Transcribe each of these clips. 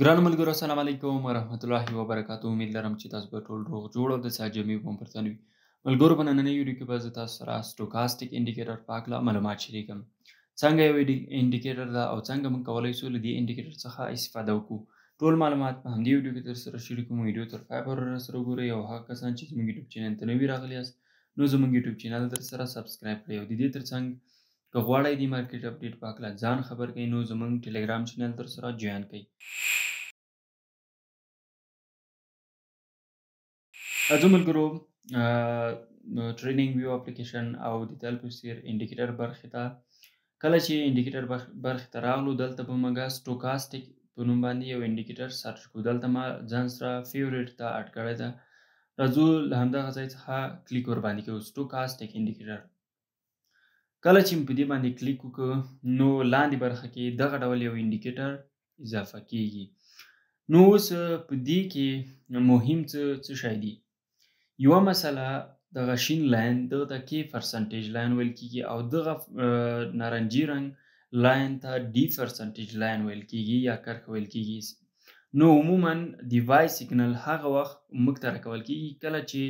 ګرانو ملګرو السلام علیکم ورحمت الله وبرکاتو. امید لرم چې تاسو به ټول روغ جوړ او د صحت جامې په پرتن وي. ملګرو په نننۍ ویډیو کې به زه تاسو سره سټوکاستیک انډیکیټر په هکله معلومات شریکم. څنګه یو انډیکیټر ده او څنګه موږ کولی شو له دې انډیکیټر څخه استفاده وکړو. ټول معلومات په همدې ویډیو کې در سره شریکوم. ویډیو تر پای پورې راسره وګورئ او هغه کسان چې زموږ یوټیوب چینل ته نوي راغلي یاست نو زموږ یوټیوب چینل در سره سبسکرایب کړئ او د دې ترڅنګ که غواړئ د مارکیټ اپډیټ په هکله ځان خبر کړئ نو زموږ ټلیګرام چینل در سره جوین کړئ. راځو ملګرو ټریننګ ویو اپلیکیشن او د تل په څیر انډیکیټر برخې ته کله چې انډیکیټر برخې ته راغلو دلته به موږ سټوکاستیک په نوم باندې یو انډیکیټر سرچ کړو. دلته ما ځان سره فیورټ ته اډ کړی ده. راځو له همدغه ځای څخه کلیک ور باندې کوو سټوکاستیک انډیکیټر. کله چې په دې باندې کلیک وکړو نو لاندې برخه کې دغه ډول یو انډیکیټر اضافه کیږي. نو اوس په دې کې مهم څه شی دي؟ یوه مسله دغه شین لاین دغه ته کې پرسنټیج لاین ویل کیږي او دغه نارنجي رنګ لاین ته ډي پرسنټیج لاین ویل کیږي یا کرښه ویل کیږي. نو عموما د وای سیګنل هغه وخت موږ ته راکول کیږي کله چې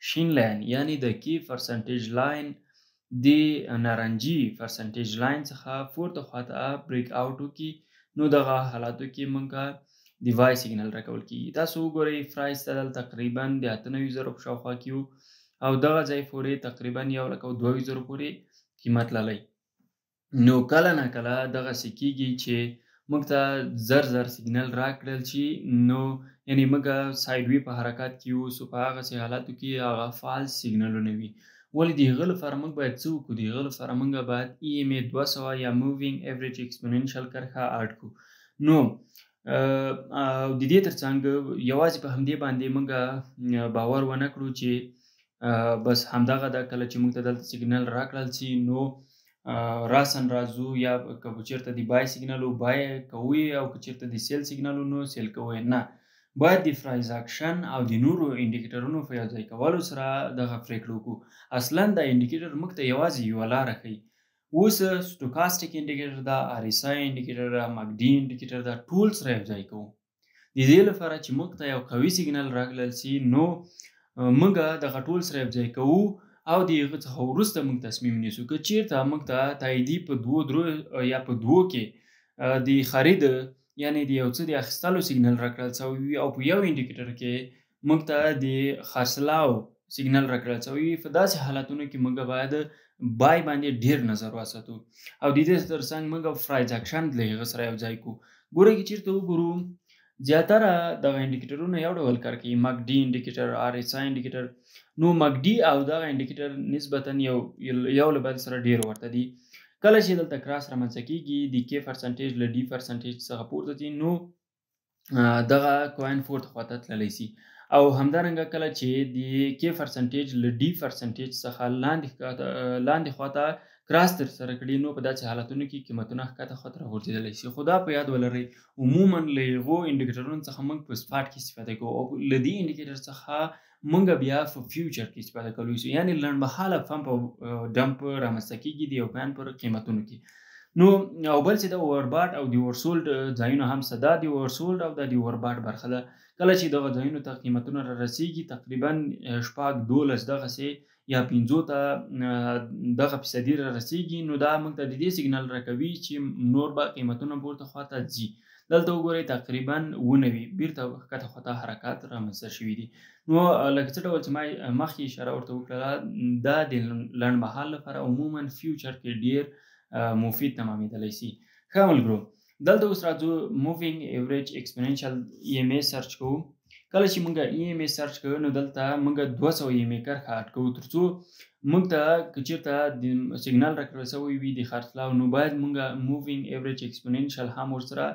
شین لاین یعنی د کې پرسنټیج لاین د نارنجي پرسنټیج لاین څخه پورته خواته بریک آوټ وکړي نو دغه حالاتو کې موږ د وای سیګنل راکول کیږي. تاسو وګورئ پرایس دلته تقریبا د 98,000 په شاوخوا کې و او دغه ځای پورې تقریبا 1,02,000 پورې قیمت لالی. نو کله نه کله دغسې کیږي چې موږ ته زر سیګنل راکړل شي نو یعنی موږ سایډ وی په حرکت کې اوسو په هغسې حالاتو کې هغه فالس سیګنلونه وي. ولې د هغه لپاره موږ باید څه وکړو؟ د هغه لپاره موږ باید EMA 200 یا مووینګ ایوریج ایکسپوننشل کرښه اډ کړو. نو د دې ترڅنګ یوازې په همدې باندې موږ باور ونه کړو چې بس همدغه ده. کله چې موږ ته دلته سیګنل راکړل شي نو راسن راځو یا که چېرته د بای سیګنل و بای کوئ او که چېرته د سیل سیګنل و نو سیل کوئ. نه، باید د پرایس اکشن او د نورو انډیکیټرونو په یوځای کولو سره دغه پرېکړه وکړو. اصلا دا انډیکیټر موږ ته یوازې یوه لاره ښیي. اوس سټوکاستیک انډیکیټر ده، RSI انډیکیټر ده، MACD انډیکیټر ده، ټول سره یوځای کوو د دې لپاره چې موږ ته یو قوي سیګنل راکړل شي نو موږ دغه ټول سره یوځای کوو او د هغه څخه وروسته موږ تصمیم نیسو. که چېرته موږ ته تاییدي په دوو کې د خرید یعنی د یو څه د اخیستلو سیګنل راکړل شوی وي او په یو انډیکیټر کې موږ ته د خرڅلاو سیګنل راکړل شوی وي، په داسې حالتونو کې موږ باید بای باندې ډیر نظر وساتو او د دې ترڅنګ موږ پرایس اکشن له هغه سره یوځای کوو. ګورئ که چېرته وګورو زیاتره دغه انډیکیټرونه یو ډول کار کوي، MACD انډیکیټر، RSI انډیکیټر. نو MACD او دغه انډیکیټر نسبتا یو له بل سره ډیر ورته دي. کله چې دلته کراس رامنځته کیږي د کې پرسنټیج له ډي پرسنټیج څخه پورته ځي نو دغه کوین پورته خواته تللی شي او همدارنګه کله چې د کې پرسنټیج له ډي پرسنټیج څخه لاندې خواته کراس تر سره کړي نو په داسې حالتونو کې قیمتونه ښکته خواته راغورځېدلی شي. خو دا په یاد ولرئ عموما له هغو انډیکیټرونو څخه موږ په سپاټ کې استفاده کوو او له دې انډیکیټر څخه موږ بیا په فیوچر کې استفاده کولی شو، یعنې لنډمهاله پمپ او ډمپ رامنځته کیږي د یو کوین پر قیمتونو کې. نو او بل چې د اورباټ او د اورسولډ ځایونه هم څه دا د اورسولډ او د اورباټ برخه ده. کله چې دغه ځایونو ته قیمتونه را رسیږي تقریبا 12 دغسې یا 15 ته دغه فیصدي را رسیږي نو دا موږ ته د دې سیګنل راکوي چې نور به قیمتونه پورته خواته ځي. دلته وګورئ تقریبا 19 بیرته ښکته خواته حرکات رامنځته شوي دي. نو لکه څه ډول چې ما مخکې اشاره ورته وکړله دا د لنډمهال لپاره عموما فیوچر کې ډیر مفید تمامېدلی شي. ښه ملګرو، دلته اوس راځو مووینګ ایوریج ایکسپوننشل EMA سرچ کوو. کله چې موږ EMA سرچ کوو نو دلته موږ 200 EMA کرښه اډ کوو ترڅو موږ ته که چېرته د سیګنل راکړل شوی وي د خرڅلاو نو باید موږ مووینګ ایوریج ایکسپوننشل هم ورسره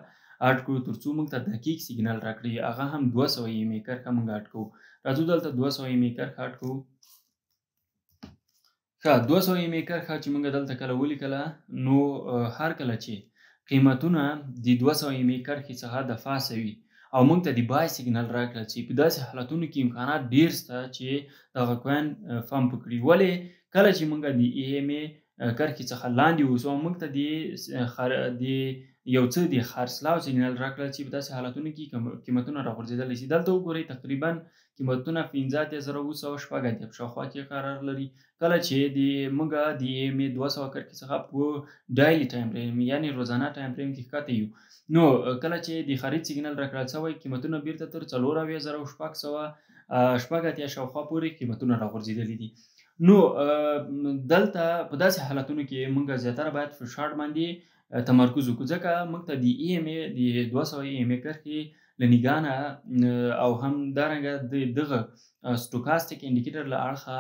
اډ کړو ترڅو موږ ته دقیق سیګنل راکړي. هغه هم 200 EMA کرښه موږ اډ کوو. راځو دلته 200 EMA کرښه اډ کوو. ښه 200 EMA کرښه چې موږ دلته کله ولیکله نو هر کله چې قیمتونه د 200 EMA کرښې څخه د پاسه وي او موږ ته د بای سیګنل راکړل شي په داسې حالتونو کې امکانات ډیر شته چې دغه کوین پمپ کړي. ولې کله چې موږ د EMA کرښې څخه لاندې اوسو او موږ ته د یو څه د خرڅلاو سیګنال راکړل چې په داسې حالتونو کې قیمتونه راغورځېدلی شي. دلته وګورئ تقریبا قیمتونه 15,000 په شاوخوا کې قرار لري، کله چې د موږ د EMA 200 کرښې څخه په ډایلي ټایم فریم یعنی روزانه ټایم فریم کې ښکته یو. نو کله چې د خرید سیګنال راکړل شوی قیمتونه بیرته تر 4,680 شاوخوا پورې قیمتونه راغورځېدلي دي. نو دلته په داسې حالتونو کې موږ زیاتره باید په شارټ باندې تمرکز وکړو، ځکه موږ ته د EMA د 200 EMA کرښې له نګانه او هم دارنګه دغه سټوکاستیک انډیکیټر له اړخه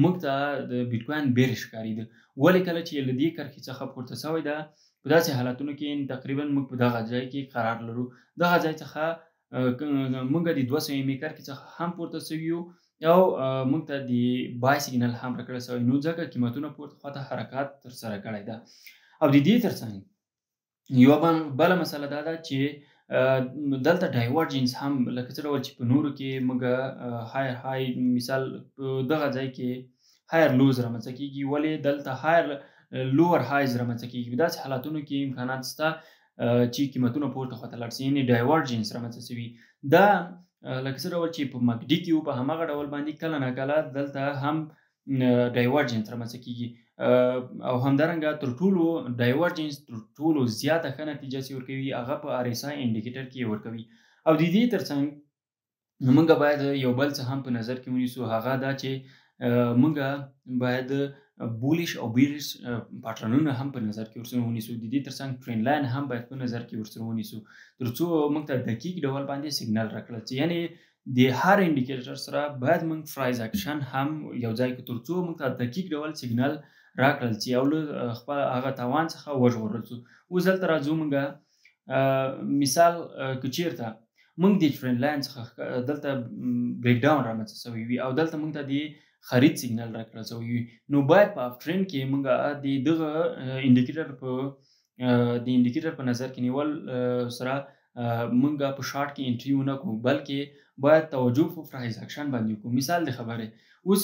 موږ ته د بیټکوین بیرش ښکارېده. ولې کله چې له دې کرښې څخه پورته شوی ده په داسې حالتونو کې تقریبا موږ په دغه ځای کې قرار لرو. دغه ځای څخه موږ د 200 EMA کرښې څخه هم پورته شوي یو او موږ ته د بای سیګنال هم راکړل شوی، نو ځکه قیمتونه پورته خواته حرکات ترسره کړی ده. او د دې ترڅنګ یوه بله مسله دا ده چې دلته ډایورجنس هم لکه څه ډول چې په نورو کې موږ هایر های مثال په دغه ځای کې هایر لوز رامنځته کېږي، ولې دلته هایر لوور هایز رامنځته کېږي. په داسې حالتونو کې امکانات شته چې قیمتونه پورته خواته لاړ شي، یعنې ډایورجنس رامنځته شوي. دا لکه څه ډول چې په مکډي کې وو په همغه ډول باندې کله ناکله دلته هم ډایورجنس رامنځته کېږي او همدارنګه تر ټولو ډایورجنس تر ټولو زیاته ښه نتیجه چې ورکوي هغه په RSI انډیکیټر کې ورکوي. او د دې ترڅنګ موږ باید یو بل څه هم په نظر کې ونیسو، هغه دا چې موږ باید بولیش او بیریش پاټرنونه هم په نظر کې ورسره ونیسو. د دې ترڅنګ ټرینډ لاین هم باید په نظر کې ورسره ونیسو ترڅو موږ ته دقیق ډول باندې سیګنال راکړل شي. یعنې د هر انډیکیټر سره باید موږ فرایز اکشن هم یو ځای کړو ترڅو موږ ته دقیق ډول سیګنال راکړل شي او له خپل هغه تاوان څخه وژغورل شو. اوس دلته راځو موږ مثال که چیرته موږ د ټرینډ لاین څخه دلته بریک ډاون رامنځته شوی وي او دلته موږ ته د خرید سیګنال راکړل شوی وي، نو باید په اف ټرینډ کې موږ د دغه انډیکیټر په نظر کې نیول سره موږ په شارټ کې انټري ونه کړو، بلکې باید توجه په فرایز اکشن باندې وکړو. مثال د خبرې اوس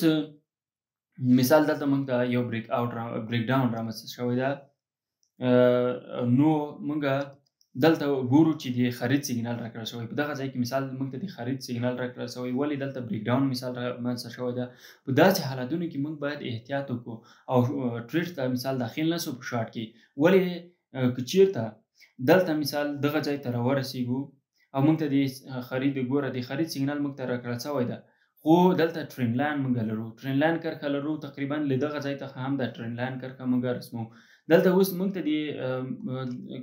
مثال دلته موږ ته یو بریک ډاون رامنځته شوی ده، نو موږ دلته ګورو چې د خرید سیګنال راکړل شوی. په دغه ځای کې مثال موږ ته د خرید سیګنال راکړل شوی، ولې دلته بریک ډاون مثال رامنځته شوی ده. په داسې حالتونو کې موږ باید احتیاط وکړو او ټریډ ته مثال داخل نشو په شارټ کې، ولې که چیرته دلته مثال دغه ځای ته راورسېږو او موږ ته د خرید ګوره د خرید سیګنال موږ ته راکړل شوی ده، خو دلته ټرینډ لاین موږ لرو، ټرینډ لاین کرښه لرو، تقریبا له دغه ځای څخه هم د ټرینډ لاین کرښه موږ رسمو. دلته اوس موږ ته د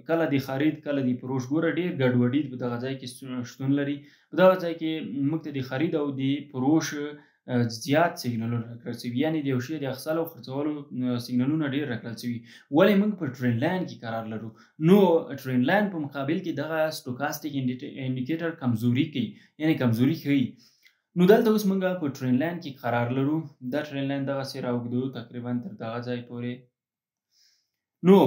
کله د خرید کله د فروش ګوره ډېر ګډوډي په دغه ځای کې شتون لري. په دغه ځای کې موږ ته د خرید او د فروش زیات سیګنالونه راکړل شوي، یعنې د یو شی د اخیستلو او خرڅولو سیګنالونه ډېر راکړل شوي، ولې موږ په ټرینډ لاین کې قرار لرو. نو ټرینډ لاین په مقابل کې دغه سټوکاستیک انډیکیټر کمزوري کوي، یعنې کمزوري ښیي. نو دلته اوس موږ په ټرینډ لاین کې قرار لرو، دا ټرینډ لاین دغسې راوږدو تقریبا تر دغه ځای پورې. نو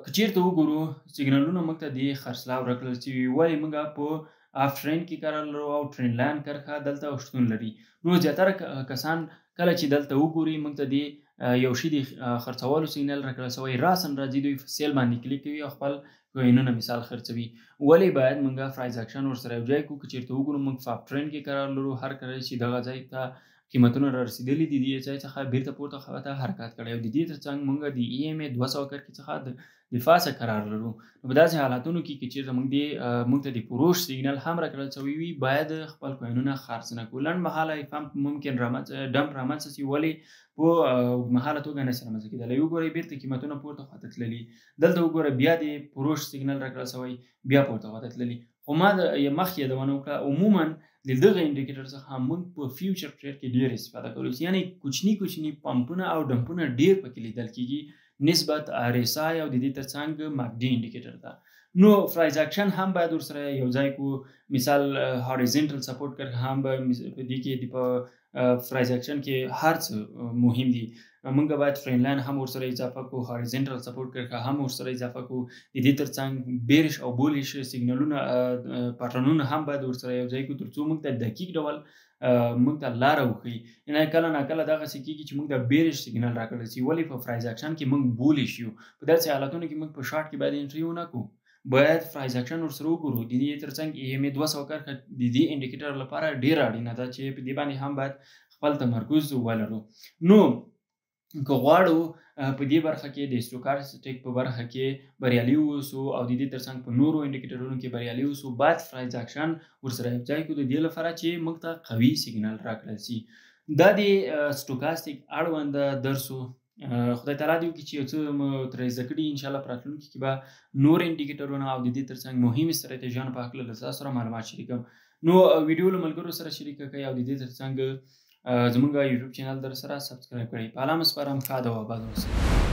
که چیرته وګورو سیګنالونه موږ ته د خرڅلاو راکړل شوي، ولې موږ په اف ټرینډ کې قرار لرو او ټرینډ لاین کرښه دلته شتون لري. نو زیاتره کسان کله چې دلته وګوري موږ ته د یو شي د خرڅولو سیګنال راکړل شوی، راسن راځي دوی په سیل باندې کلیک کوي او خپل کوینونه مثال خرڅوي، ولې باید موږ فرایز اکشن ورسره یو ځای کړو. که چیرته وګورو موږ په اف ټرینډ کې قرار لرو، هر کله چې دغه ځای ته قیمتونه را رسېدلي دي دې ځای څخه بیرته پورته خواته حرکت کړی او د دې ترڅنګ موږ د EMA 200 کرښې څخه د فاسه قرار لرو. نو په داسې حالتونو کې که چیرته موږ ته د فروش سیګنال هم راکړل شوی وي، باید خپل کوینونه خرڅ نه کړو. لنډمهاله ممکن ډمپ رامنځته شي، ولې په اوږدمهاله توګه نشي رامنځته کېدلی. وګورئ بیرته قیمتونه پورته خواته تللي، دلته وګوره بیا د فروش سیګنال راکړل شوی بیا پورته خواته تللي. خو ما مخکې یادونه وکړه عموما د دغه انډیکیټر څخه موږ په فیوچر ټریډ کې ډېر استفاده کولی شو، یعنې کوچني پمپونه او ډمپونه ډېر پکې لیدل کېږي نسبت RSI او د دې ترڅنګ ماکډي انډیکیټر ته. نو فرایز اکشن هم باید ورسره یو ځای کو، مثال هاریزنټل سپورټ کرښه هم په دې کې د فرایز اکشن کې هر څه مهم دي. موږ باید ټرین لاین هم ورسره اضافه کړو، هاریزنټل سپورټ کرښه هم ورسره اضافه کړو. د دې ترڅنګ بیرش او بولیش سیګنالونه پټرنونه هم باید ورسره یو ځای کړو ترڅو موږ ته دقیق ډول موږ ته لاره وښیي. یعنې کله ناکله دغسې کېږي چې موږ ته بیرش سیګنال راکړل شي، ولې په فرایز اکشن کې موږ بولیش یو. په داسې حالتونو کې موږ په شارټ کې باید انټري ونه کړو، باید فرایز اکشن ورسره وګورو. د دې ترڅنګ EMA 200 کرښه د دې انډیکیټر لپاره ډېره اړینه ده چې په دې باندې هم باید خپل تمرکز ولرو. نو که غواړو په دې برخه کې د اسټوکاسټیک په برخه کې بریالي واوسو او د دې ترڅنګ په نورو انډیکیټرونو کې بریالي واوسو، باید فرایز اکشن ورسره یوځای کړو د دې لپاره چې موږ ته قوي سیګنال راکړل شي. دا د اسټوکاسټیک اړونده درس و. خدای تعالی دې وکړي چې یو څه مو ترې زده کړي. انشاءالله په راتلونکي کې به نور انډیکیټرونه او د دې ترڅنګ مهمې ستراتیژیانو په هکله له تاسو سره معلومات شریکوم. نو ویډیو له ملګرو سره شریکه کړئ او د دې ترڅنګ زموږ یوټیوب چینل در سره سبسکرایب کړئ. په الله مو سپارم. ښاد او آباد اوسئ.